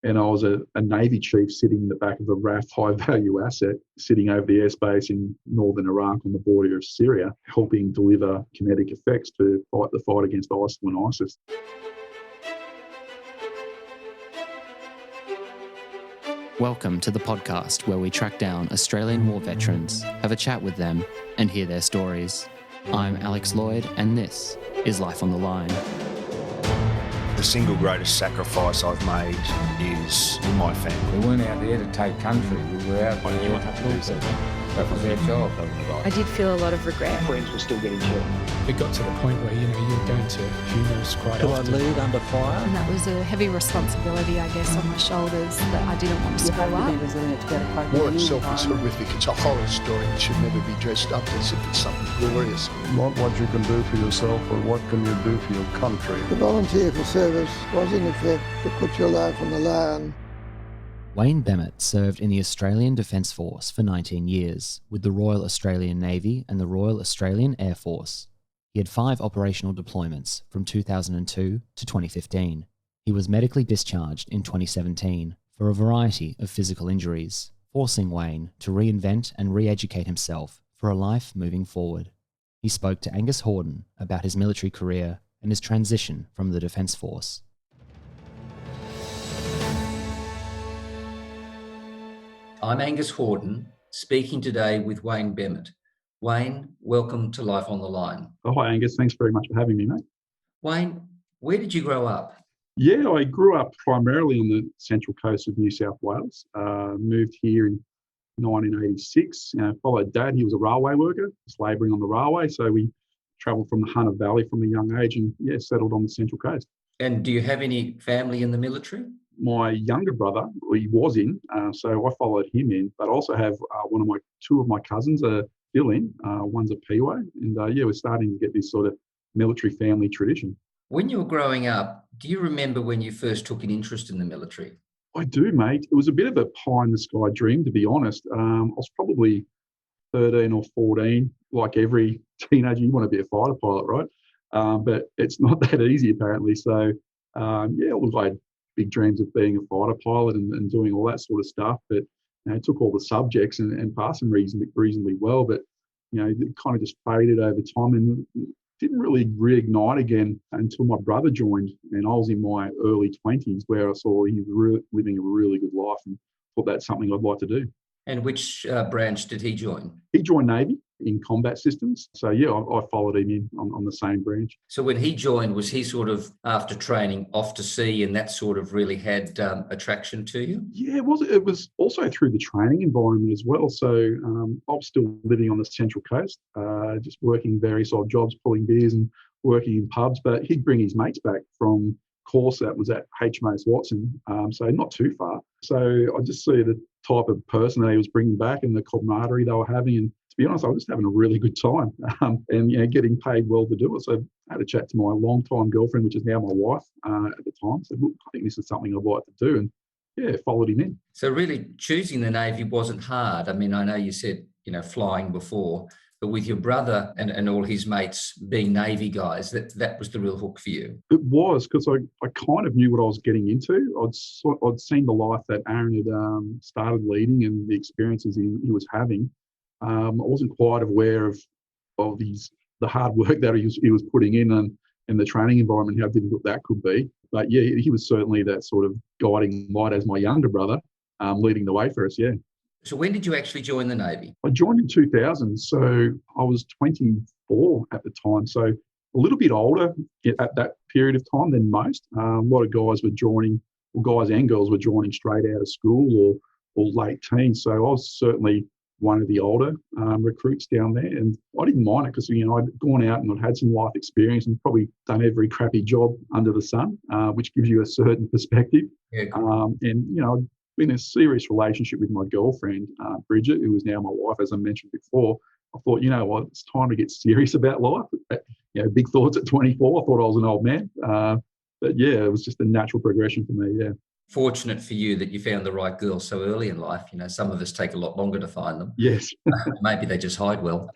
And I was a Navy chief sitting in the back of a RAF high-value asset, sitting over the airspace in northern Iraq on the border of Syria, helping deliver kinetic effects to fight the fight against ISIL and ISIS. Welcome to the podcast where we track down Australian war veterans, have a chat with them, and hear their stories. I'm Alex Lloyd, and this is Life on the Line. The single greatest sacrifice I've made is my family. We weren't out there to take country. We were out there to do something. That was our job. I did feel a lot of regret. Friends were still getting killed. It got to the point where, you're going to funerals quite often. Do I lead under fire? And that was a heavy responsibility, I guess, on my shoulders that I didn't want to screw up. You have to be resilient to be able to cope. War itself is horrific. It's a horror story. It should never be dressed up as if it's something glorious. Not what you can do for yourself, but what can you do for your country. The volunteer for service was in effect to put your life on the line. Wayne Bemet served in the Australian Defence Force for 19 years with the Royal Australian Navy and the Royal Australian Air Force. He had 5 operational deployments from 2002 to 2015. He was medically discharged in 2017 for a variety of physical injuries, forcing Wayne to reinvent and re-educate himself for a life moving forward. He spoke to Angus Hordern about his military career and his transition from the Defence Force. I'm Angus Hordern, speaking today with Wayne Bemet. Wayne, welcome to Life on the Line. Oh, hi, Angus. Thanks very much for having me, mate. Wayne, where did you grow up? Yeah, I grew up primarily on the central coast of New South Wales. Moved here in 1986. Followed Dad. He was a railway worker, just labouring on the railway. So we travelled from the Hunter Valley from a young age and, settled on the central coast. And do you have any family in the military? My younger brother, he was in, so I followed him in. But I also have two of my cousins are still in. One's a PWA, and we're starting to get this sort of military family tradition. When you were growing up, do you remember when you first took an interest in the military? I do, mate. It was a bit of a pie-in-the-sky dream, to be honest. I was probably 13 or 14. Like every teenager, you want to be a fighter pilot, right? But it's not that easy, apparently. So, I had big dreams of being a fighter pilot and doing all that sort of stuff. But I took all the subjects and passed them reasonably well. But, it kind of just faded over time and didn't really reignite again until my brother joined. And I was in my early 20s where I saw he was living a really good life and thought that's something I'd like to do. And which branch did he join? He joined Navy in combat systems. So, I followed him in on the same branch. So when he joined, was he sort of, after training, off to sea and that sort of really had attraction to you? Yeah, it was also through the training environment as well. So I was still living on the Central Coast, just working various odd jobs, pulling beers and working in pubs. But he'd bring his mates back from course that was at HMAS Watson, so not too far. So I just see the type of person that he was bringing back and the camaraderie they were having. And to be honest, I was just having a really good time and getting paid well to do it. So I had a chat to my long-time girlfriend, which is now my wife at the time. So look, I think this is something I'd like to do. And followed him in. So really choosing the Navy wasn't hard. I mean, I know you said, flying before, but with your brother and all his mates being Navy guys, that was the real hook for you. It was, because I kind of knew what I was getting into. I'd seen the life that Aaron had started leading and the experiences he was having. I wasn't quite aware of the hard work that he was putting in and the training environment, how difficult that could be. But he was certainly that sort of guiding light as my younger brother, leading the way for us, So when did you actually join the Navy? I joined in 2000, so I was 24 at the time, so a little bit older at that period of time than most. A lot of guys were joining, guys and girls were joining straight out of school or late teens, so I was certainly one of the older recruits down there, and I didn't mind it because I'd gone out and I'd had some life experience and probably done every crappy job under the sun, which gives you a certain perspective. Yeah, cool. And in a serious relationship with my girlfriend, Bridget, who is now my wife, as I mentioned before. I thought, it's time to get serious about life. Big thoughts at 24. I thought I was an old man. But it was just a natural progression for me, Fortunate for you that you found the right girl so early in life. Some of us take a lot longer to find them. Yes. Maybe they just hide well.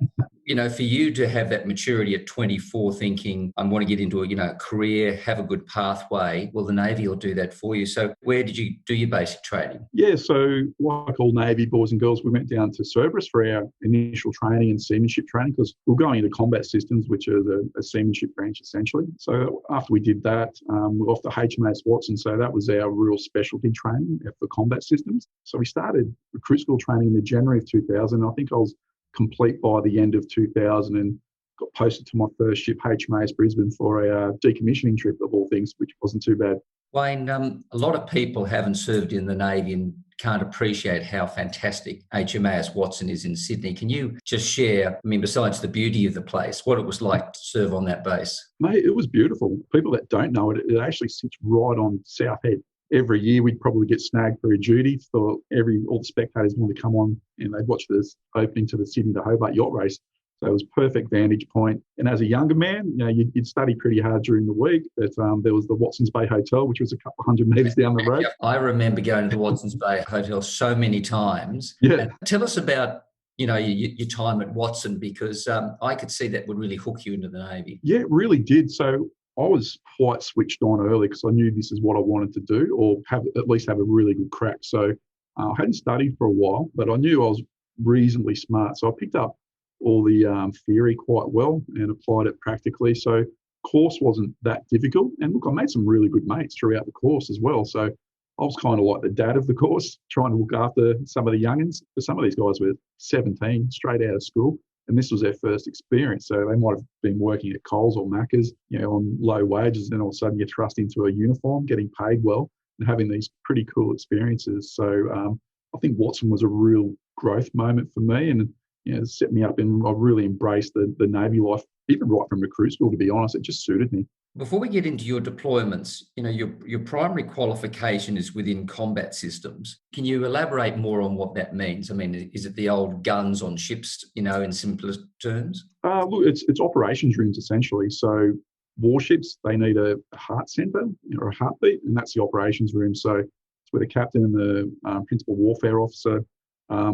for you to have that maturity at 24, thinking, I want to get into a career, have a good pathway, well, the Navy will do that for you. So where did you do your basic training? Yeah, so like all Navy boys and girls, we went down to Cerberus for our initial training and seamanship training, because we were going into combat systems, which are a seamanship branch essentially. So after we did that, we're off to HMAS Watson. So that was our real specialty training for combat systems. So we started recruit school training in the January of 2000. I think I was complete by the end of 2000 and got posted to my first ship, HMAS Brisbane, for a decommissioning trip of all things, which wasn't too bad. Wayne, a lot of people haven't served in the Navy and can't appreciate how fantastic HMAS Watson is in Sydney. Can you just share, besides the beauty of the place, what it was like to serve on that base? Mate, it was beautiful. People that don't know it, it actually sits right on South Head. Every year we'd probably get snagged for a duty for all the spectators wanted to come on and they'd watch this opening to the Sydney to Hobart yacht race. So it was perfect vantage point. And as a younger man, you'd study pretty hard during the week. But there was the Watson's Bay Hotel, which was a couple of 100 metres down the road. I remember going to the Watson's Bay Hotel so many times. Yeah. And tell us about your time at Watson, because I could see that would really hook you into the Navy. Yeah, it really did. So I was quite switched on early because I knew this is what I wanted to do, or at least have a really good crack. So I hadn't studied for a while, but I knew I was reasonably smart. So I picked up all the theory quite well and applied it practically. So course wasn't that difficult. And look, I made some really good mates throughout the course as well. So I was kind of like the dad of the course, trying to look after some of the youngins. But some of these guys were 17, straight out of school. And this was their first experience. So they might have been working at Coles or Macca's, on low wages. And all of a sudden you're thrust into a uniform, getting paid well and having these pretty cool experiences. So I think Watson was a real growth moment for me, and set me up, and I really embraced the Navy life, even right from recruit school, to be honest. It just suited me. Before we get into your deployments, your primary qualification is within combat systems. Can you elaborate more on what that means? Is it the old guns on ships, in simplest terms? Look, it's operations rooms essentially. So warships, they need a heart center or a heartbeat, and that's the operations room. So it's where the captain and the principal warfare officer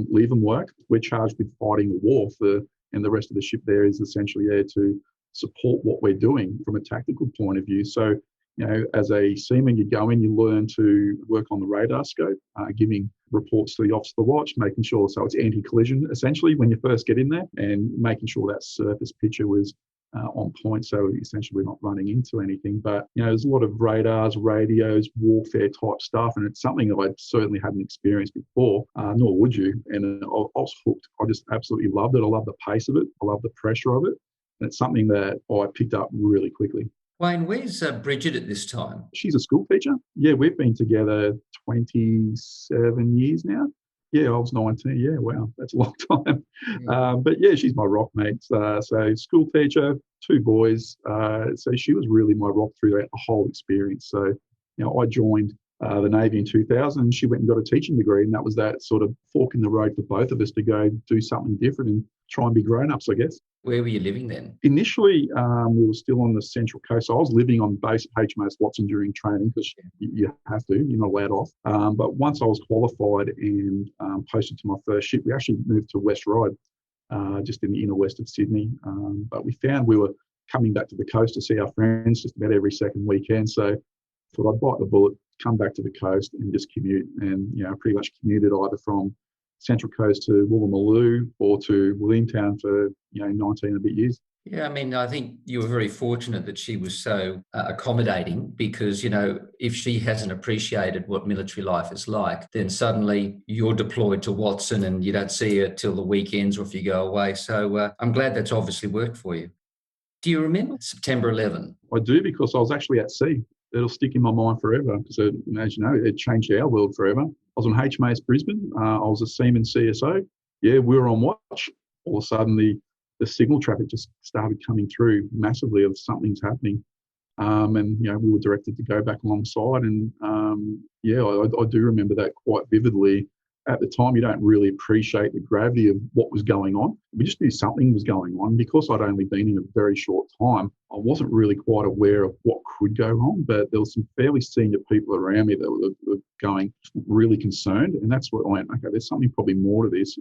leave and work. We're charged with fighting the war and the rest of the ship there is essentially there to support what we're doing from a tactical point of view. So, as a seaman, you go in, you learn to work on the radar scope, giving reports to the officer of the watch, making sure, so it's anti-collision essentially when you first get in there, and making sure that surface picture was on point, so essentially we're not running into anything. But there's a lot of radars, radios, warfare type stuff, and it's something that I certainly hadn't experienced before, nor would you. And I was hooked. I just absolutely loved it. I love the pace of it. I love the pressure of it, and it's something that I picked up really quickly. Wayne, where's Bridget at this time? She's a school teacher. Yeah, we've been together 27 years now. Yeah, I was 19. Yeah, wow, that's a long time. But yeah, she's my rock mate. So school teacher, 2 boys. So she was really my rock throughout the whole experience. So, I joined the Navy in 2000, and she went and got a teaching degree, and that was that sort of fork in the road for both of us to go do something different and try and be grown-ups, I guess. Where were you living then? Initially, we were still on the Central Coast. So I was living on base at HMAS Watson during training, because you have to, you're not allowed off. But once I was qualified and posted to my first ship, we actually moved to West Ryde, just in the inner west of Sydney. But we found we were coming back to the coast to see our friends just about every second weekend. So I thought I'd bite the bullet, come back to the coast and just commute. And, pretty much commuted either from Central Coast to Woolloomooloo or to Williamtown for 19 and a bit years. Yeah, I think you were very fortunate that she was so accommodating, because, if she hasn't appreciated what military life is like, then suddenly you're deployed to Watson and you don't see her till the weekends or if you go away. So I'm glad that's obviously worked for you. Do you remember September 11? I do, because I was actually at sea. It'll stick in my mind forever, because, as you know, it changed our world forever. I was on HMAS Brisbane. I was a seaman CSO. Yeah, we were on watch. All of a sudden, the signal traffic just started coming through massively of something's happening. And, we were directed to go back alongside. And, I do remember that quite vividly. At the time, you don't really appreciate the gravity of what was going on. We just knew something was going on. Because I'd only been in a very short time, I wasn't really quite aware of what could go wrong, but there were some fairly senior people around me that were going really concerned. And that's what I went, okay, there's something probably more to this.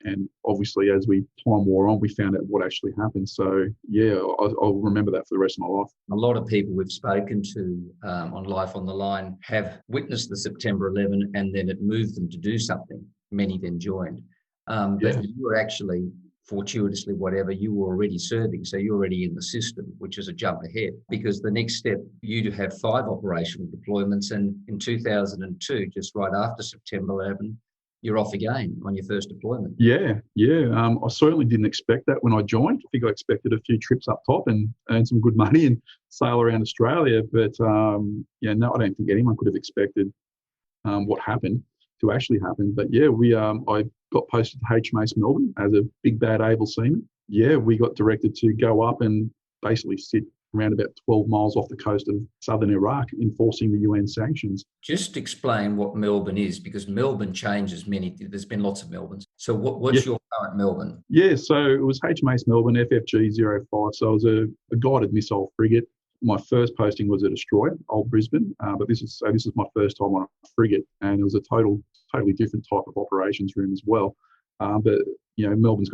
And obviously, as time wore on, we found out what actually happened. So, yeah, I'll remember that for the rest of my life. A lot of people we've spoken to on Life on the Line have witnessed the September 11 and then it moved them to do something. Many then joined. But you were actually, fortuitously, whatever, you were already serving. So you're already in the system, which is a jump ahead, because the next step, you had 5 operational deployments. And in 2002, just right after September 11, you're off again on your first deployment. Yeah. I certainly didn't expect that when I joined. I think I expected a few trips up top and earn some good money and sail around Australia. But no, I don't think anyone could have expected what happened to actually happen. But yeah, I got posted to HMAS Melbourne as a big bad able seaman. Yeah, we got directed to go up and basically sit around about 12 miles off the coast of southern Iraq, enforcing the UN sanctions. Just explain what Melbourne is, because Melbourne changes there's been lots of Melbournes. So what's your current Melbourne? Yeah, so it was HMAS Melbourne, FFG-05. So I was a guided missile frigate. My first posting was a destroyer, Old Brisbane, but this is my first time on a frigate, and it was a totally different type of operations room as well. But Melbourne's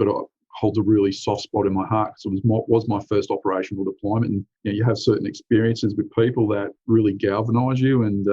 holds a really soft spot in my heart because it was my first operational deployment, and you have certain experiences with people that really galvanise you, and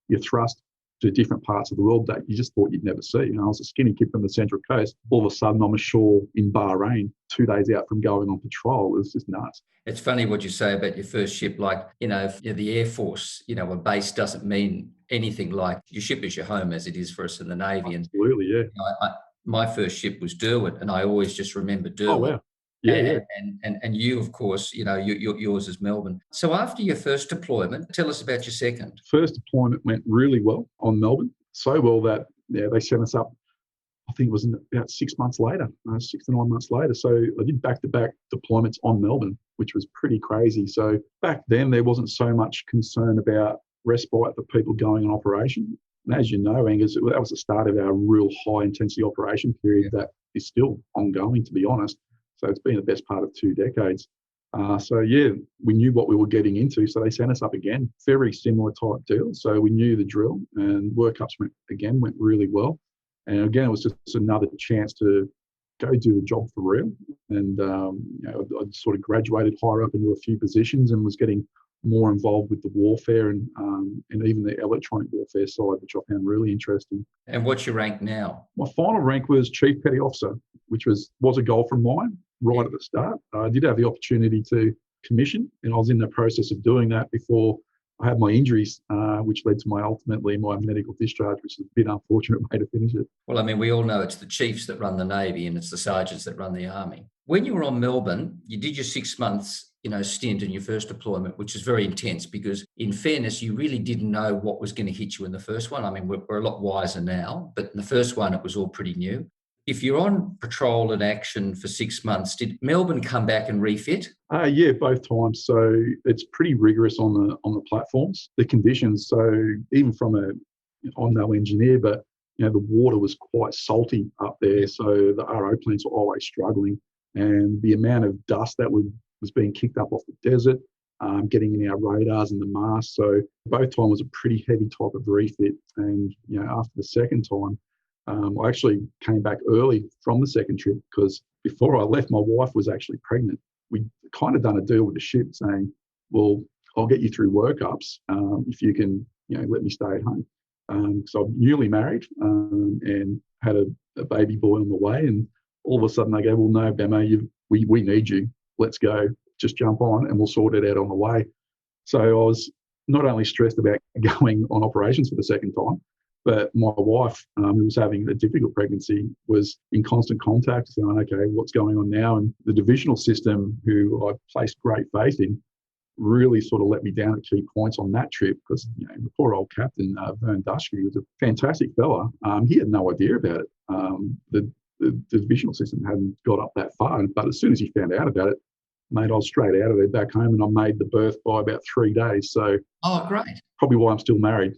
you're thrust to different parts of the world that you just thought you'd never see. I was a skinny kid from the Central Coast. All of a sudden, I'm ashore in Bahrain, 2 days out from going on patrol. It was just nuts. It's funny what you say about your first ship. Like, the Air Force, a base doesn't mean anything like your ship is your home as it is for us in the Navy. Absolutely, yeah. My first ship was Derwent, and I always just remember Derwent. Oh, wow. Yeah. And you, of course, yours is Melbourne. So after your first deployment, tell us about your second. First deployment went really well on Melbourne. So well that they sent us up, I think it was about 6 months later, 6 to 9 months later. So I did back-to-back deployments on Melbourne, which was pretty crazy. So back then there wasn't so much concern about respite for people going on operation. And as you know, Angus, that was the start of our real high-intensity operation period that is still ongoing, to be honest. So it's been the best part of 2 decades. We knew what we were getting into, so they sent us up again. Very similar type deal. So we knew the drill, and workups went really well. And again, it was just another chance to go do the job for real. And I sort of graduated higher up into a few positions and was getting more involved with the warfare and even the electronic warfare side, which I found really interesting. And what's your rank now? My final rank was Chief Petty Officer, which was a goal from mine right at the start. I did have the opportunity to commission, and I was in the process of doing that before I had my injuries, which led to my medical discharge, which is a bit unfortunate way to finish it. Well, we all know it's the chiefs that run the Navy and it's the sergeants that run the Army. When you were on Melbourne, you did your 6 months stint in your first deployment, which is very intense because, in fairness, you really didn't know what was going to hit you in the first one. We're a lot wiser now, but in the first one, it was all pretty new. If you're on patrol and action for 6 months, did Melbourne come back and refit? Yeah, both times. So it's pretty rigorous on the platforms, the conditions. So even I'm no engineer, but the water was quite salty up there. So the RO planes were always struggling, and the amount of dust that was being kicked up off the desert, getting in our radars and the masts. So both times was a pretty heavy type of refit. And after the second time, I actually came back early from the second trip because before I left, my wife was actually pregnant. We kind of done a deal with the ship saying, well, I'll get you through workups if you can, let me stay at home. So I'm newly married and had a baby boy on the way. And all of a sudden they go, well, no, Bemet, we need you. Let's go. Just jump on and we'll sort it out on the way. So I was not only stressed about going on operations for the second time, but my wife, who was having a difficult pregnancy, was in constant contact, saying, okay, what's going on now? And the divisional system, who I placed great faith in, really sort of let me down at key points on that trip because, the poor old captain, Vern Dushky, was a fantastic fella. He had no idea about it. The divisional system hadn't got up that far, but as soon as he found out about it, mate, I was straight out of there back home, and I made the berth by about 3 days. So, great. Probably why I'm still married.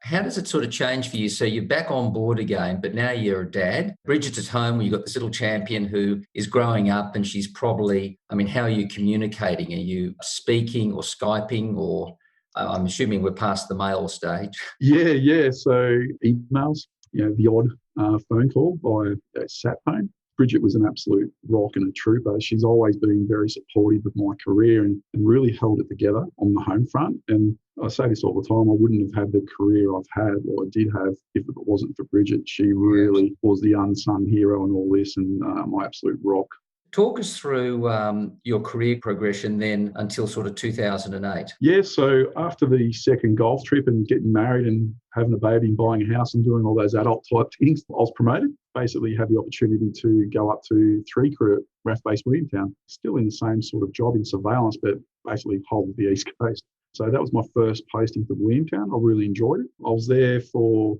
How does it sort of change for you? So you're back on board again, but now you're a dad. Bridget's at home. You've got this little champion who is growing up, and she's probably, how are you communicating? Are you speaking or Skyping, or I'm assuming we're past the mail stage? Yeah. So emails. the odd phone call by a sat phone. Bridget was an absolute rock and a trooper. She's always been very supportive of my career and really held it together on the home front. And I say this all the time, I wouldn't have had the career I've had or I did have if it wasn't for Bridget. She really was the unsung hero in all this and my absolute rock. Talk us through your career progression then until sort of 2008. Yeah, so after the second golf trip and getting married and having a baby and buying a house and doing all those adult type things, I was promoted. Basically had the opportunity to go up to 3 crew at RAF Base Williamtown, still in the same sort of job in surveillance, but basically whole of the East Coast. So that was my first posting to Williamtown. I really enjoyed it. I was there for,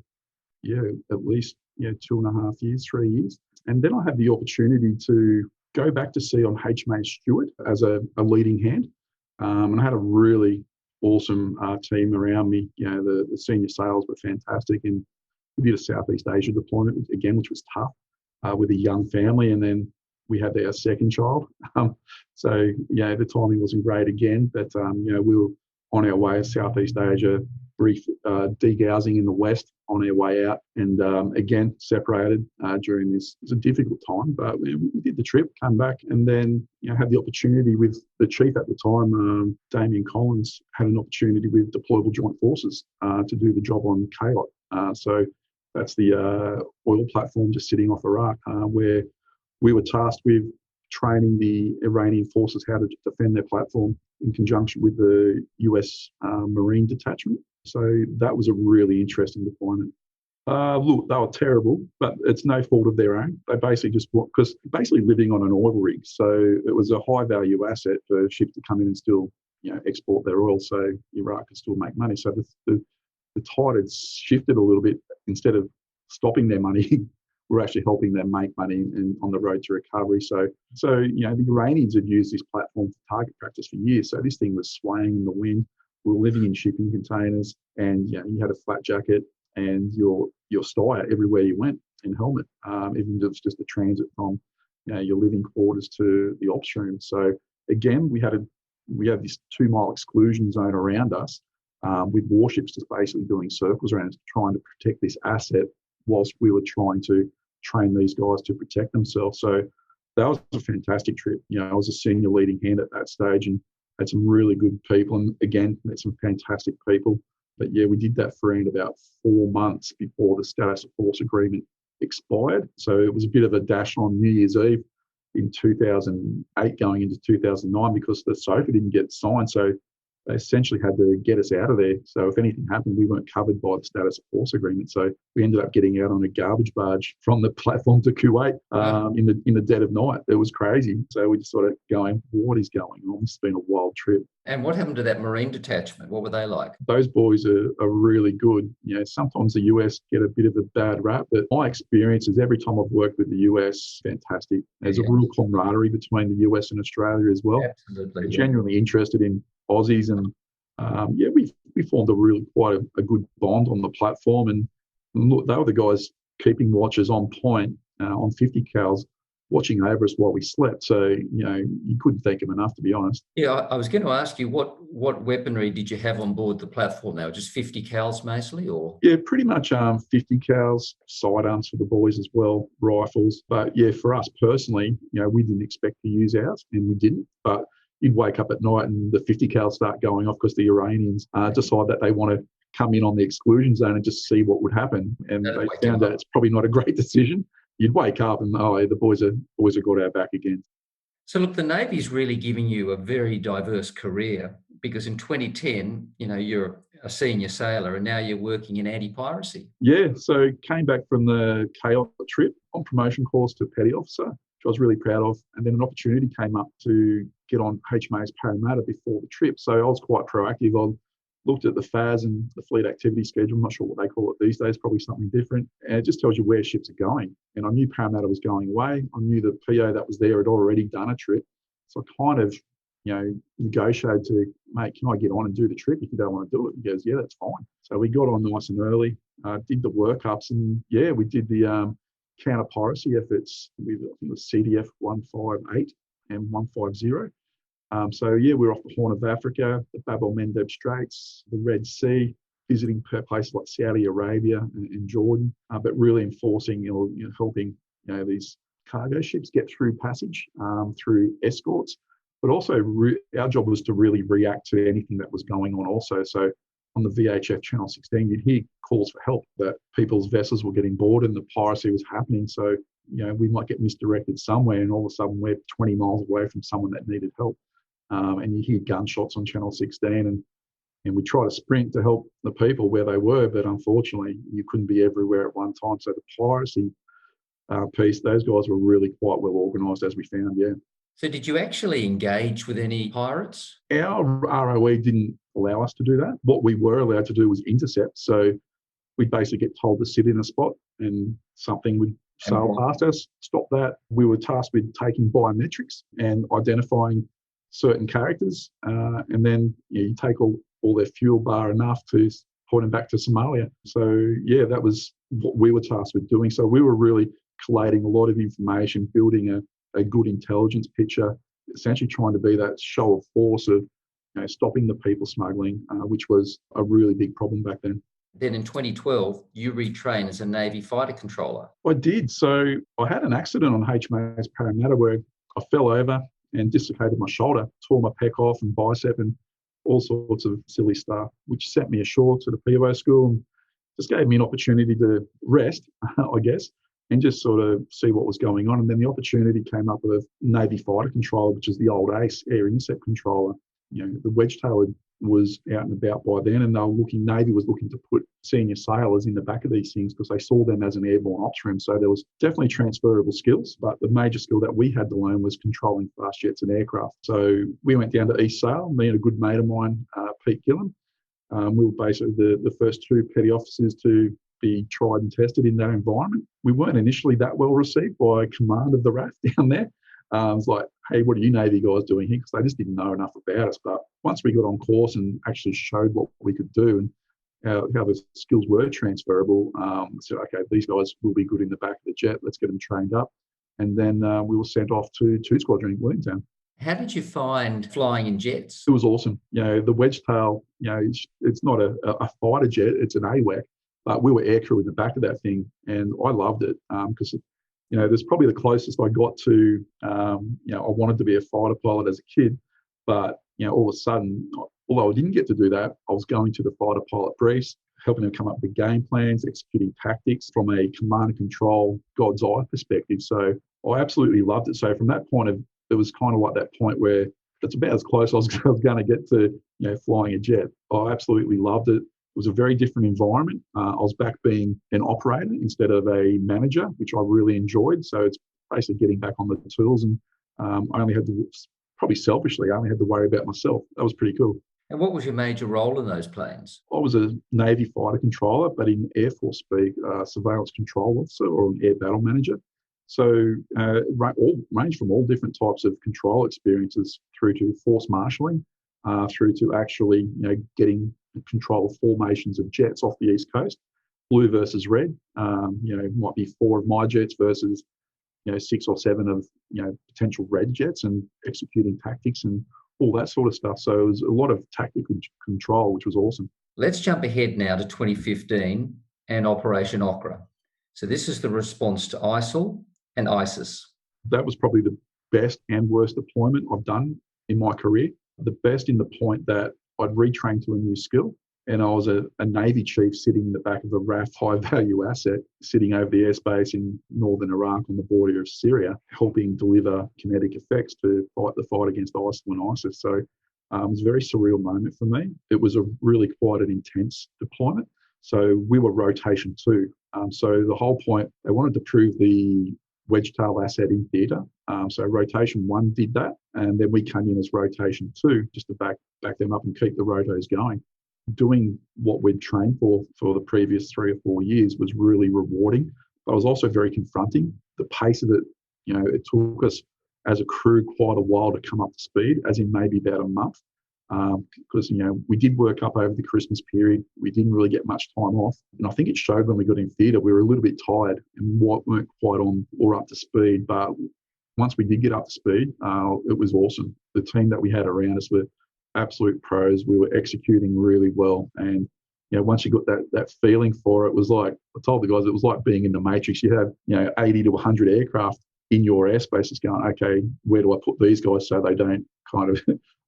at least 2.5 years, 3 years. And then I had the opportunity to go back to sea on HMA Stewart as a leading hand. And I had a really awesome team around me. The senior sales were fantastic. And we did a Southeast Asia deployment again, which was tough with a young family. And then we had our second child. So the timing wasn't great again. But, we were on our way to Southeast Asia, brief degaussing in the west on our way out. And again, separated during this. It was a difficult time, but we did the trip, came back, and then had the opportunity with the chief at the time, Damien Collins, had an opportunity with Deployable Joint Forces to do the job on KLOT. So that's the oil platform just sitting off Iraq, where we were tasked with training the Iranian forces how to defend their platform in conjunction with the US Marine detachment. So that was a really interesting deployment. Look, they were terrible, but it's no fault of their own. They basically because basically living on an oil rig. So it was a high value asset for ships to come in and still, export their oil. So Iraq could still make money. So the tide had shifted a little bit. Instead of stopping their money, we're actually helping them make money and on the road to recovery. So the Iranians had used this platform for target practice for years. So this thing was swaying in the wind. We were living in shipping containers, and you had a flat jacket and your stire everywhere you went in helmet, even if it's just a transit from your living quarters to the ops room. So again, we had this 2-mile exclusion zone around us, with warships just basically doing circles around us, trying to protect this asset whilst we were trying to train these guys to protect themselves. So that was a fantastic trip. I was a senior leading hand at that stage and had some really good people, and again, met some fantastic people. But we did that for around about 4 months before the status of force agreement expired. So it was a bit of a dash on New Year's Eve in 2008 going into 2009 because the SOFA didn't get signed. So they essentially had to get us out of there. So if anything happened, we weren't covered by the status of force agreement. So we ended up getting out on a garbage barge from the platform to Kuwait in the dead of night. It was crazy. So we just started going, what is going on? This has been a wild trip. And what happened to that Marine detachment? What were they like? Those boys are really good. Sometimes the US get a bit of a bad rap, but my experience is every time I've worked with the US, fantastic. There's a real camaraderie between the US and Australia as well. Absolutely. They're genuinely interested in Aussies, and we formed quite a good bond on the platform, and look, they were the guys keeping watches on point on 50 cals, watching over us while we slept. So you couldn't thank them enough, to be honest. Yeah, I was going to ask you what weaponry did you have on board the platform? They were just 50 cals mostly, or pretty much 50 cals, sidearms for the boys as well, rifles. But for us personally, we didn't expect to use ours, and we didn't, but you'd wake up at night and the 50 cal start going off because the Iranians decide that they want to come in on the exclusion zone and just see what would happen. And they found that it's probably not a great decision. You'd wake up and, the boys have got our back again. So look, the Navy's really giving you a very diverse career, because in 2010, you're a senior sailor and now you're working in anti-piracy. Yeah, so came back from the KLOT trip on promotion course to petty officer, which I was really proud of. And then an opportunity came up to get on HMAS Parramatta before the trip. So I was quite proactive. I looked at the FAS and the fleet activity schedule. I'm not sure what they call it these days, probably something different. And it just tells you where ships are going. And I knew Parramatta was going away. I knew the PO that was there had already done a trip. So I kind of, negotiated to, mate, can I get on and do the trip if you don't want to do it? He goes, yeah, that's fine. So we got on nice and early, did the workups, and we did the counter-piracy efforts with, I think it was CDF 158 and 150. We're off the Horn of Africa, the Bab el Mandeb Straits, the Red Sea, visiting places like Saudi Arabia and Jordan, but really enforcing helping these cargo ships get through passage through escorts. But also our job was to really react to anything that was going on also. So on the VHF Channel 16, you'd hear calls for help that people's vessels were getting boarded and the piracy was happening. So, we might get misdirected somewhere and all of a sudden we're 20 miles away from someone that needed help. And you hear gunshots on Channel 16 and we try to sprint to help the people where they were, but unfortunately you couldn't be everywhere at one time. So the piracy piece, those guys were really quite well organised, as we found, yeah. So did you actually engage with any pirates? Our ROE didn't allow us to do that. What we were allowed to do was intercept. So we'd basically get told to sit in a spot and something would sail past us, stop that. We were tasked with taking biometrics and identifying certain characters. And then you take all their fuel bar enough to point them back to Somalia. So, yeah, that was what we were tasked with doing. So we were really collating a lot of information, building a good intelligence picture, essentially trying to be that show of force of stopping the people smuggling, which was a really big problem back then. Then in 2012, you retrained as a Navy fighter controller. I did. So I had an accident on HMAS Parramatta where I fell over and dislocated my shoulder, tore my pec off and bicep and all sorts of silly stuff, which sent me ashore to the PO school and just gave me an opportunity to rest, I guess, and just sort of see what was going on. And then the opportunity came up with Navy fighter controller, which is the old ACE, air intercept controller. The Wedgetail was out and about by then, and Navy was looking to put senior sailors in the back of these things because they saw them as an airborne ops room. So there was definitely transferable skills, but the major skill that we had to learn was controlling fast jets and aircraft. So we went down to East Sale, me and a good mate of mine, Pete Gillam. We were basically the first two petty officers to be tried and tested in that environment. We weren't initially that well received by command of the RAF down there. It was like, hey, what are you Navy guys doing here? Because they just didn't know enough about us. But once we got on course and actually showed what we could do and how the skills were transferable, I said, okay, these guys will be good in the back of the jet. Let's get them trained up. And then we were sent off to 2 Squadron in Williamstown. How did you find flying in jets? It was awesome. The Wedgetail, it's not a fighter jet, it's an AWAC. But we were aircrew in the back of that thing, and I loved it because, there's probably the closest I got to, I wanted to be a fighter pilot as a kid, but, all of a sudden, although I didn't get to do that, I was going to the fighter pilot briefs, helping them come up with game plans, executing tactics from a command and control, God's eye perspective. So I absolutely loved it. So from that point of, it was kind of like that point where that's about as close I was going to get to, flying a jet. I absolutely loved it. It was a very different environment. I was back being an operator instead of a manager, which I really enjoyed. So it's basically getting back on the tools, and I only had to, probably selfishly, I only had to worry about myself. That was pretty cool. And what was your major role in those planes? I was a Navy fighter controller, but in Air Force speak, surveillance control officer or an air battle manager. So range from all different types of control experiences through to force marshalling, through to actually getting control of formations of jets off the East Coast, blue versus red. Might be 4 of my jets versus 6 or 7 of potential red jets, and executing tactics and all that sort of stuff. So it was a lot of tactical control, which was awesome. Let's jump ahead now to 2015 and Operation Okra. So this is the response to ISIL and ISIS. That was probably the best and worst deployment I've done in my career. The best in the point that I'd retrained to a new skill, and I was a Navy chief sitting in the back of a RAF high-value asset, sitting over the airspace in northern Iraq on the border of Syria, helping deliver kinetic effects to fight the fight against ISIL and ISIS. So it was a very surreal moment for me. It was a really quite an intense deployment. So we were rotation 2. So the whole point, they wanted to prove the Wedgetail asset in theatre. So rotation 1 did that, and then we came in as rotation 2 just to back them up and keep the rotos going. Doing what we'd trained for the previous 3 or 4 years was really rewarding, but it was also very confronting. The pace of it, it took us as a crew quite a while to come up to speed, as in maybe about a month, because we did work up over the Christmas period. We didn't really get much time off, and I think it showed when we got in theatre. We were a little bit tired and weren't quite on or up to speed, but once we did get up to speed, it was awesome. The team that we had around us were absolute pros. We were executing really well, and once you got that feeling for it, was like, I told the guys, it was like being in the Matrix. You have, 80 to 100 aircraft in your airspace. It's going, okay, where do I put these guys so they don't kind of,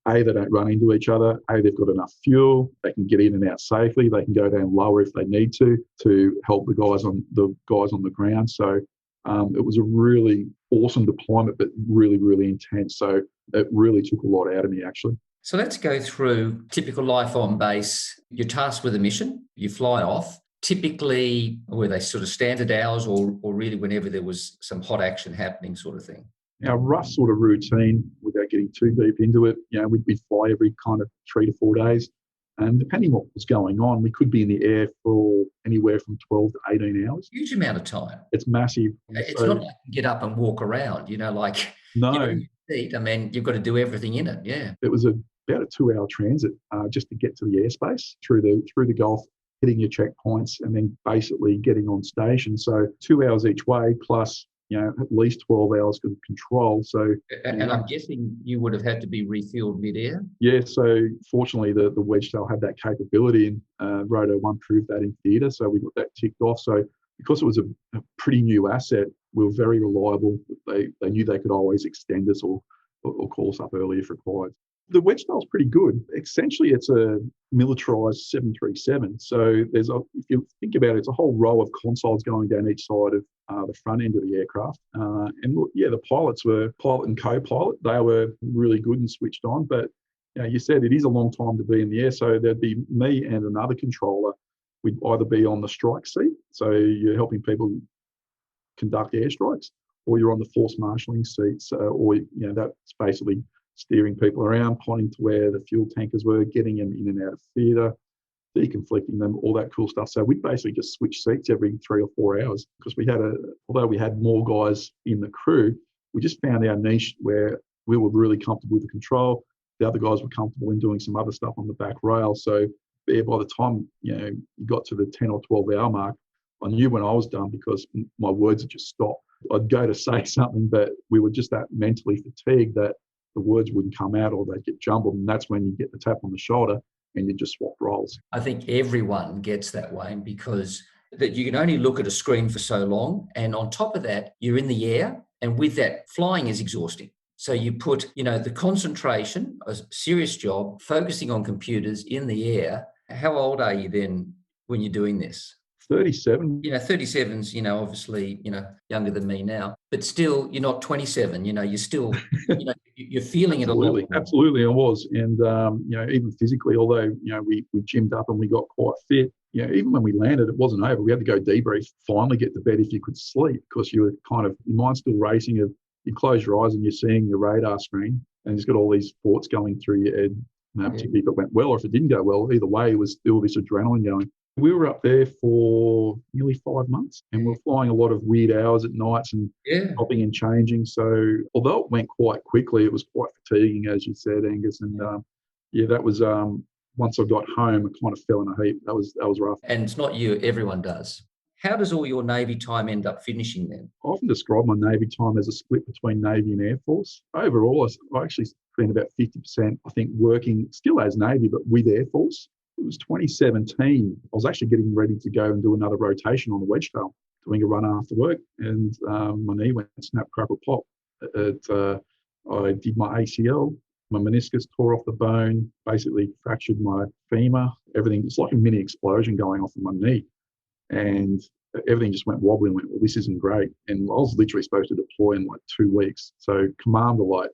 they don't run into each other. They've got enough fuel. They can get in and out safely. They can go down lower if they need to help the guys on the ground. So it was a really awesome deployment, but really, really intense. So it really took a lot out of me, actually. So let's go through typical life on base. You're tasked with a mission. You fly off. Typically, were they sort of standard hours or really whenever there was some hot action happening sort of thing? Our rough sort of routine, without getting too deep into it, we'd fly every kind of 3 to 4 days. And depending what was going on, we could be in the air for anywhere from 12 to 18 hours. Huge amount of time. It's massive. It's not like you get up and walk around, like... No. I mean, you've got to do everything in it, yeah. It was about a 2-hour transit just to get to the airspace through the Gulf, hitting your checkpoints, and then basically getting on station. So 2 hours each way, plus at least 12 hours of control. So, and I'm guessing you would have had to be refueled mid-air. Yeah. So fortunately, the Wedgetail had that capability, and Roto 1 proved that in theatre. So we got that ticked off. So because it was a pretty new asset, we were very reliable. They knew they could always extend us or call us up early if required. The Wedgetail's pretty good. Essentially, it's a militarised 737. So if you think about it, it's a whole row of consoles going down each side of the front end of the aircraft. The pilots were pilot and co-pilot. They were really good and switched on. But you said it is a long time to be in the air. So there'd be me and another controller. We'd either be on the strike seat, so you're helping people conduct airstrikes, or you're on the force marshalling seats, or that's basically steering people around, pointing to where the fuel tankers were, getting them in and out of theatre, deconflicting them, all that cool stuff. So we basically just switch seats every 3 or 4 hours because although we had more guys in the crew, we just found our niche where we were really comfortable with the control. The other guys were comfortable in doing some other stuff on the back rail. So by the time you got to the 10 or 12 hour mark, I knew when I was done because my words had just stopped. I'd go to say something, but we were just that mentally fatigued that the words wouldn't come out or they'd get jumbled. And that's when you get the tap on the shoulder and you just swap roles. I think everyone gets that way because that you can only look at a screen for so long. And on top of that, you're in the air. And with that, flying is exhausting. So you put, the concentration, a serious job, focusing on computers in the air. How old are you then when you're doing this? 37. 37's, obviously, younger than me now, but still you're not 27, you're still, you're feeling it a lot. Absolutely, I was. And, even physically, although, we gymmed up and we got quite fit, even when we landed, it wasn't over. We had to go debrief, finally get to bed if you could sleep because you were your mind's still racing. You close your eyes and you're seeing your radar screen and it's got all these thoughts going through your head, particularly if it went well or if it didn't go well. Either way, it was still this adrenaline going. We were up there for nearly 5 months and we're flying a lot of weird hours at nights and stopping and changing. So although it went quite quickly, it was quite fatiguing, as you said, Angus. And that was once I got home, I kind of fell in a heap. That was rough. And it's not you, everyone does. How does all your Navy time end up finishing then? I often describe my Navy time as a split between Navy and Air Force. Overall, I actually spent about 50%, I think, working still as Navy, but with Air Force. It was 2017. I was actually getting ready to go and do another rotation on the Wedgetail, doing a run after work, and my knee went snap, crackle, pop. I did my ACL, my meniscus tore off the bone, basically fractured my femur, everything. It's like a mini explosion going off of my knee. And everything just went wobbly and went, well, this isn't great. And I was literally supposed to deploy in like 2 weeks. So command were like,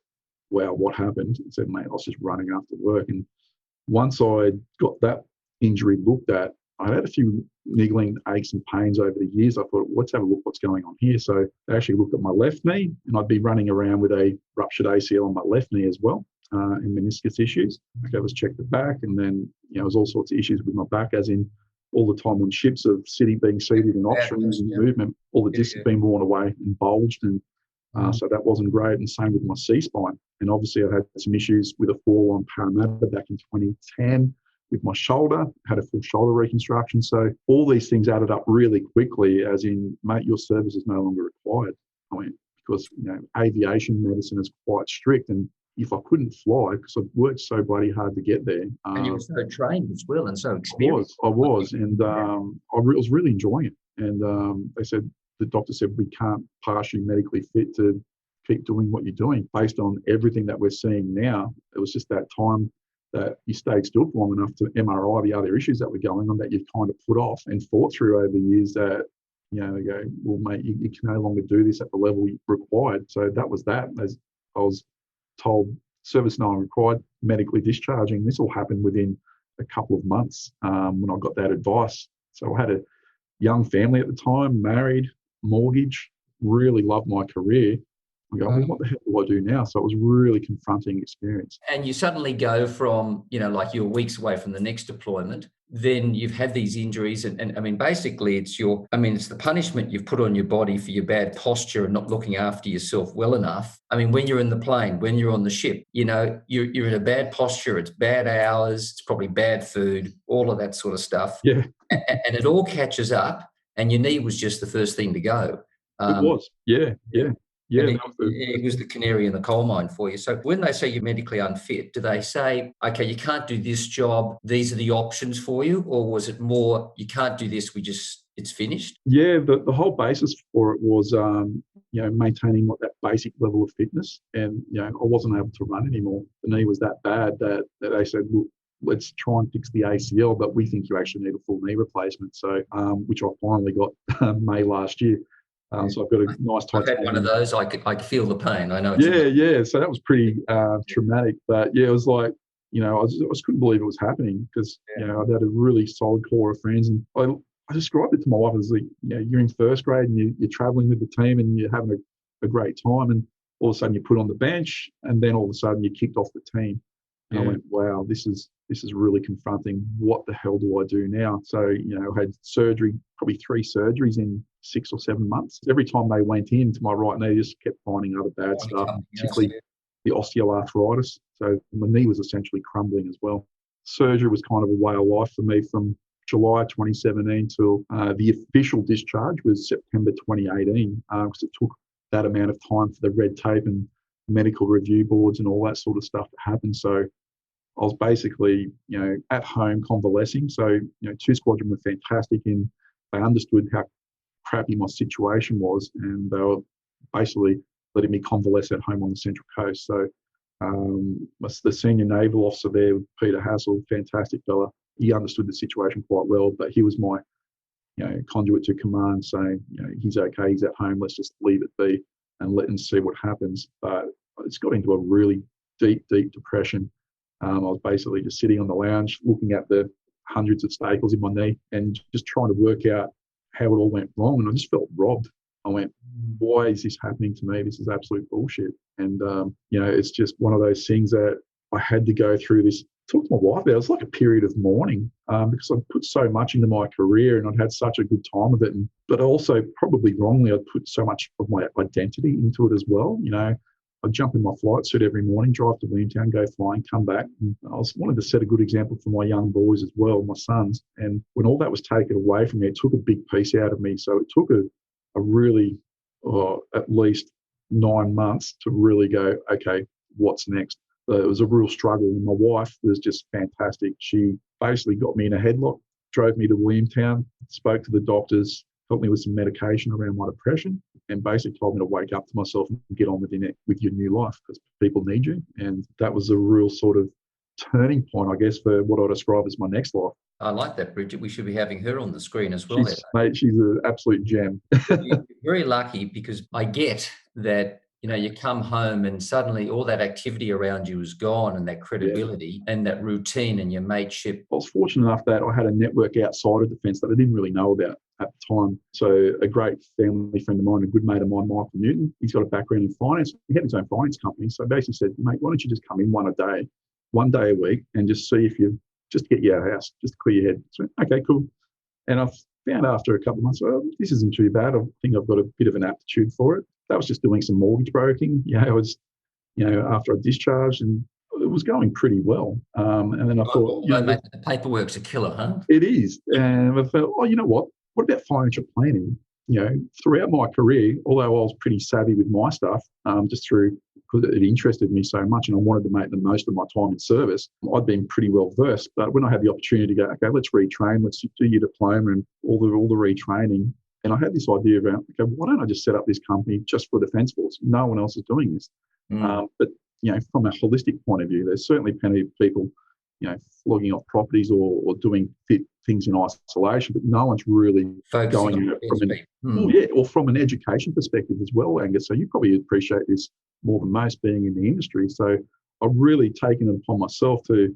wow, what happened? And said, mate, I was just running after work. And once I got that injury looked at, I had a few niggling aches and pains over the years. I thought, let's have a look what's going on here. So they actually looked at my left knee and I'd be running around with a ruptured ACL on my left knee as well, and meniscus issues. Okay, let's check the back. And then, there was all sorts of issues with my back, as in all the time on ships of being seated in options and movement, all the discs had been worn away and bulged. And so that wasn't great. And same with my C-spine. And obviously I had some issues with a fall on Parramatta back in 2010 with my shoulder, had a full shoulder reconstruction. So all these things added up really quickly, as in, mate, your service is no longer required. I mean, because, aviation medicine is quite strict. And if I couldn't fly, because I worked so bloody hard to get there. And you were so trained as well and so experienced. I was, and was really enjoying it. And they said, the doctor said, we can't pass you medically fit to keep doing what you're doing. Based on everything that we're seeing now, it was just that time that you stayed still for long enough to MRI the other issues that were going on that you've kind of put off and fought through over the years that, they go, well, mate, you can no longer do this at the level required. So that was that. As I was told, service no required, medically discharging. This all happened within a couple of months when I got that advice. So I had a young family at the time, married, mortgage, really loved my career. I go, well, what the hell do I do now? So it was a really confronting experience. And you suddenly go from, like you're weeks away from the next deployment, then you've had these injuries. And I mean, basically it's it's the punishment you've put on your body for your bad posture and not looking after yourself well enough. I mean, when you're in the plane, when you're on the ship, you're in a bad posture, it's bad hours, it's probably bad food, all of that sort of stuff. Yeah. And it all catches up, and your knee was just the first thing to go. It was. Yeah. Yeah, it was the canary in the coal mine for you. So when they say you're medically unfit, do they say, okay, you can't do this job, these are the options for you? Or was it more, you can't do this, it's finished? Yeah, the whole basis for it was, maintaining that basic level of fitness. And, I wasn't able to run anymore. The knee was that bad that they said, look, let's try and fix the ACL, but we think you actually need a full knee replacement. So, which I finally got May last year. So I've got a nice I've had one of those. I could feel the pain. I know. Yeah. So that was pretty traumatic. But yeah, it was like, I just couldn't believe it was happening because, I'd had a really solid core of friends. And I described it to my wife as like, you're in first grade and you're traveling with the team and you're having a great time. And all of a sudden you put on the bench and then all of a sudden you kicked off the team. And I went, wow, this is really confronting. What the hell do I do now? So, I had surgery, probably 3 surgeries in 6 or 7 months. Every time they went into my right knee, just kept finding other bad stuff, particularly the osteoarthritis. So my knee was essentially crumbling as well. Surgery was kind of a way of life for me from July 2017 till the official discharge was September 2018, because it took that amount of time for the red tape and medical review boards and all that sort of stuff to happen. So I was basically, at home convalescing. So, 2 Squadron were fantastic and they understood how crappy my situation was, and they were basically letting me convalesce at home on the Central Coast. So the senior naval officer there, Peter Hassel, fantastic fella, he understood the situation quite well, but he was my, conduit to command saying, he's okay, he's at home, let's just leave it be and let him see what happens. But it's got into a really deep depression. I was basically just sitting on the lounge looking at the hundreds of staples in my knee and just trying to work out how it all went wrong. And I just felt robbed. I went, why is this happening to me? This is absolute bullshit. And, it's just one of those things that I had to go through this. Talk to my wife about it. It was like a period of mourning because I'd put so much into my career and I'd had such a good time with it. But also, probably wrongly, I'd put so much of my identity into it as well. I'd jump in my flight suit every morning, drive to Williamtown, go flying, come back. And I wanted to set a good example for my young boys as well, my sons. And when all that was taken away from me, it took a big piece out of me. So it took a really, at least 9 months to really go, okay, what's next? It was a real struggle. And my wife was just fantastic. She basically got me in a headlock, drove me to Williamtown, spoke to the doctors, helped me with some medication around my depression, and basically told me to wake up to myself and get on with your new life because people need you. And that was a real sort of turning point, I guess, for what I describe as my next life. I like that, Bridget. We should be having her on the screen as well. She's an absolute gem. You're very lucky because I get that, you come home and suddenly all that activity around you is gone and that credibility and that routine and your mateship. I was fortunate enough that I had a network outside of defence that I didn't really know about at the time. So a great family friend of mine, a good mate of mine, Michael Newton, he's got a background in finance. He had his own finance company. So I basically said, mate, why don't you just come in one day a week and just see if you just get you out of the house, just to clear your head. So, okay, cool. And I found after a couple of months, well, this isn't too bad. I think I've got a bit of an aptitude for it. That was just doing some mortgage broking. I was, after I discharged, and it was going pretty well. And then I thought, the paperwork's a killer, huh? It is. And I thought, you know what? What about financial planning? Throughout my career, although I was pretty savvy with my stuff, just through because it interested me so much and I wanted to make the most of my time in service. I'd been pretty well versed, but when I had the opportunity to go, okay, let's retrain, let's do your diploma and all the retraining. And I had this idea about, okay, why don't I just set up this company just for Defence Force? No one else is doing this. But, from a holistic point of view, there's certainly plenty of people, flogging off properties or doing things in isolation, but no one's really focusing or from an education perspective as well, Angus. So you probably appreciate this more than most being in the industry. So I've really taken it upon myself to,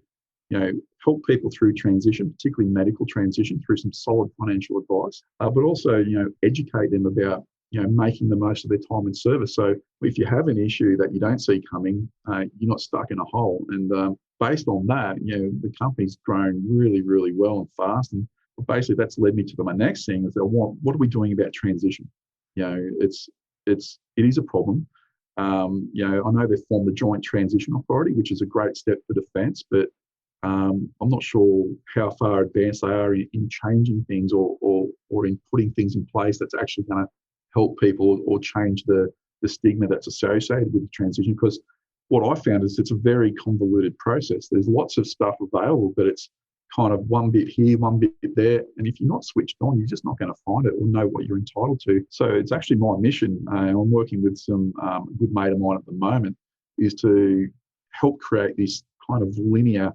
help people through transition, particularly medical transition, through some solid financial advice, but also, educate them about, making the most of their time in service. So if you have an issue that you don't see coming, you're not stuck in a hole. And based on that, the company's grown really, really well and fast. And basically that's led me to my next thing is that what are we doing about transition? It is a problem. I know they've formed the Joint Transition Authority, which is a great step for Defence, but I'm not sure how far advanced they are in changing things or in putting things in place that's actually going to help people or change the stigma that's associated with the transition. Because what I found is it's a very convoluted process. There's lots of stuff available, but it's kind of one bit here, one bit there. And if you're not switched on, you're just not going to find it or know what you're entitled to. So it's actually my mission, and I'm working with some good mate of mine at the moment, is to help create this kind of linear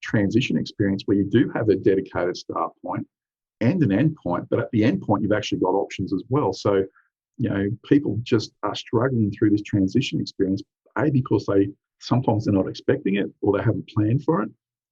transition experience where you do have a dedicated start point and an end point, but at the end point, you've actually got options as well. So, people just are struggling through this transition experience, because sometimes they're not expecting it or they haven't planned for it,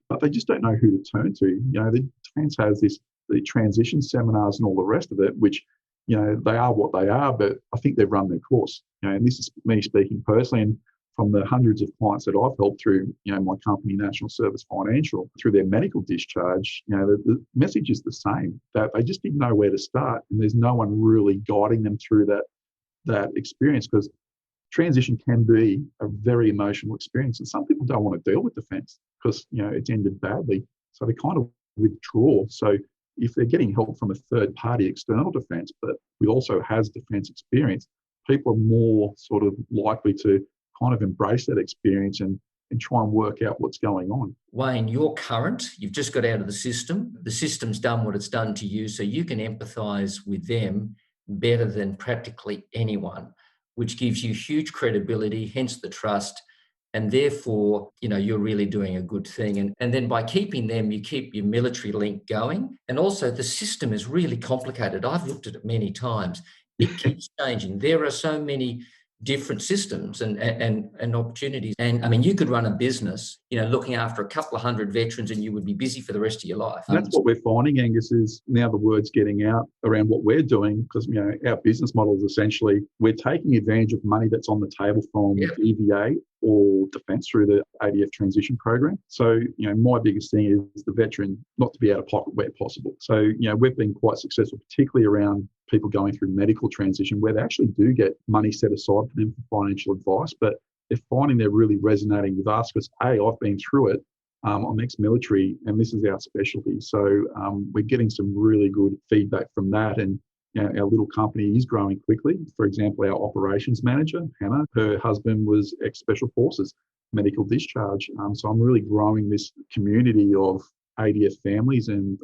but they just don't know who to turn to. The Defence has the transition seminars and all the rest of it, which, they are what they are, but I think they've run their course. And this is me speaking personally, and from the hundreds of clients that I've helped through, my company, National Service Financial, through their medical discharge, the message is the same, that they just didn't know where to start, and there's no one really guiding them through that experience, because transition can be a very emotional experience, and some people don't want to deal with Defence because it's ended badly, so they kind of withdraw. So if they're getting help from a third party external Defence, but who also has Defence experience, people are more sort of likely to kind of embrace that experience and try and work out what's going on. Wayne, you're current. You've just got out of the system. The system's done what it's done to you, so you can empathise with them better than practically anyone, which gives you huge credibility, hence the trust, and therefore, you're really doing a good thing. And then by keeping them, you keep your military link going. And also the system is really complicated. I've looked at it many times. It keeps changing. There are so many different systems and opportunities. And I mean, you could run a business, looking after a couple of hundred veterans, and you would be busy for the rest of your life. And that's what we're finding, Angus, is now the word's getting out around what we're doing, because, our business model is essentially we're taking advantage of money that's on the table from EVA or Defence through the ADF transition program. So, my biggest thing is the veteran not to be out of pocket where possible. So, we've been quite successful, particularly around people going through medical transition, where they actually do get money set aside for them for financial advice, but they're finding they're really resonating with us because, A, I've been through it. I'm ex-military, and this is our specialty. So we're getting some really good feedback from that. And our little company is growing quickly. For example, our operations manager, Hannah, her husband was ex-Special Forces, medical discharge. So I'm really growing this community of ADF families and,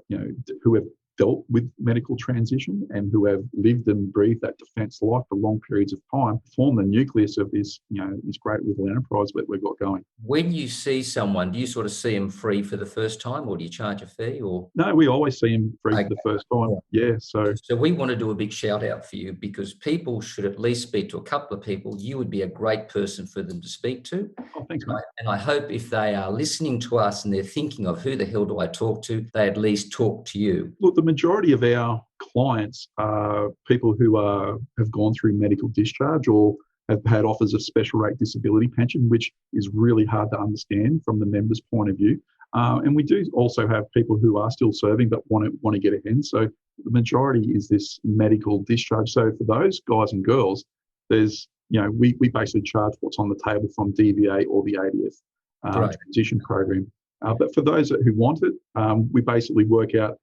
who have dealt with medical transition and who have lived and breathed that Defence life for long periods of time, form the nucleus of this, this great little enterprise that we've got going. When you see someone, do you sort of see them free for the first time, or do you charge a fee? Or no, we always see them free for the first time. Yeah. So we want to do a big shout out for you, because people should at least speak to a couple of people. You would be a great person for them to speak to. Oh, thanks, mate. And I hope if they are listening to us and they're thinking of who the hell do I talk to, they at least talk to you. Look, the majority of our clients are people who have gone through medical discharge or have had offers of special rate disability pension, which is really hard to understand from the member's point of view. And we do also have people who are still serving but want to get ahead. So the majority is this medical discharge. So for those guys and girls, there's, we basically charge what's on the table from DVA or the ADF transition program. But for those who want it, we basically work out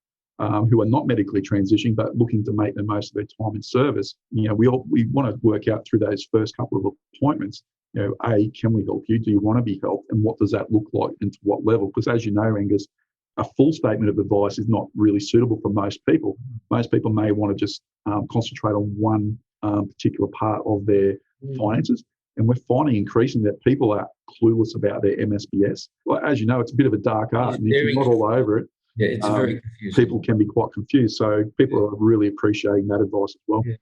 who are not medically transitioning but looking to make the most of their time in service. We want to work out through those first couple of appointments can we help you? Do you want to be helped? And what does that look like and to what level? Because as you know, Angus, a full statement of advice is not really suitable for most people. Most people may want to just concentrate on one particular part of their finances. And we're finding increasingly that people are clueless about their MSBS. Well, as you know, it's a bit of a dark art, and if you're not all over it, it's very confusing. People can be quite confused. So people are really appreciating that advice as well. Yeah.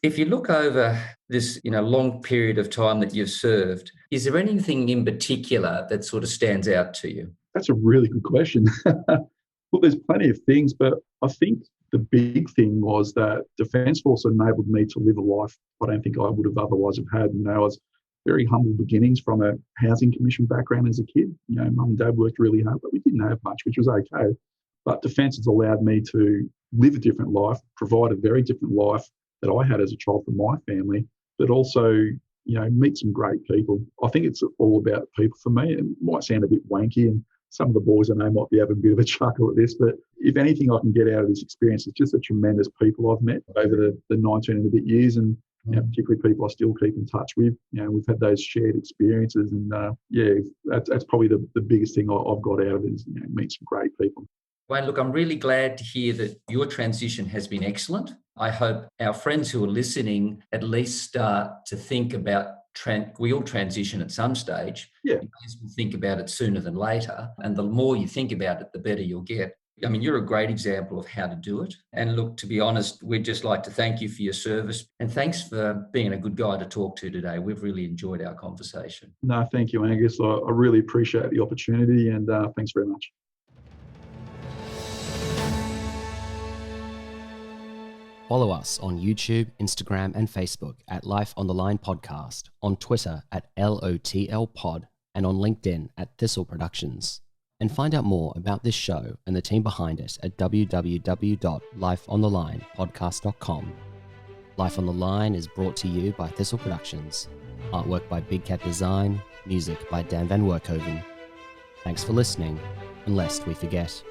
If you look over this, long period of time that you've served, is there anything in particular that sort of stands out to you? That's a really good question. Well, there's plenty of things, but I think the big thing was that Defence Force enabled me to live a life I don't think I would have otherwise have had. I was very humble beginnings from a housing commission background as a kid. Mum and dad worked really hard, but we didn't have much, which was okay. But Defence has allowed me to live a different life, provide a very different life that I had as a child for my family, but also, meet some great people. I think it's all about people for me. It might sound a bit wanky, and some of the boys I know might be having a bit of a chuckle at this, but if anything I can get out of this experience, it's just the tremendous people I've met over the 19 and a bit years, and particularly people I still keep in touch with. We've had those shared experiences, and that's probably the biggest thing I've got out of it is meet some great people. Wayne, look, I'm really glad to hear that your transition has been excellent. I hope our friends who are listening at least start to think about we all transition at some stage. Yeah. You may as well think about it sooner than later. And the more you think about it, the better you'll get. I mean, you're a great example of how to do it. And look, to be honest, we'd just like to thank you for your service. And thanks for being a good guy to talk to today. We've really enjoyed our conversation. No, thank you, Angus. I really appreciate the opportunity, and thanks very much. Follow us on YouTube, Instagram, and Facebook at Life on the Line Podcast, on Twitter at LOTL Pod, and on LinkedIn at Thistle Productions. And find out more about this show and the team behind it at www.lifeonthelinepodcast.com. Life on the Line is brought to you by Thistle Productions. Artwork by Big Cat Design, music by Dan Van Werkhoven. Thanks for listening, and lest we forget.